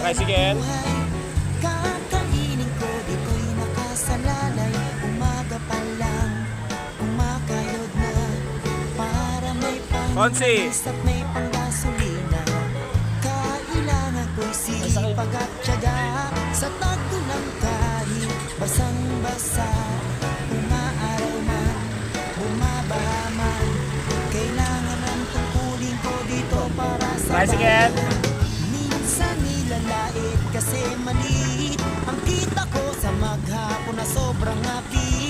Tricycle. Kakainin ko dito'y nakasalalay. Umaga pa lang, kumakayod na. Para may Konsi. pangis at may panggasolina. Kailangan ko'y sipag at tiyaga. Sa tagtulang kahit basang-basa. Umaaraw man, bumabaha man. Kailangan ang tungkulin ko dito para sa Tricycle. minsan nilalait kasi maliit ang kita ko sa maghapon na sobrang api.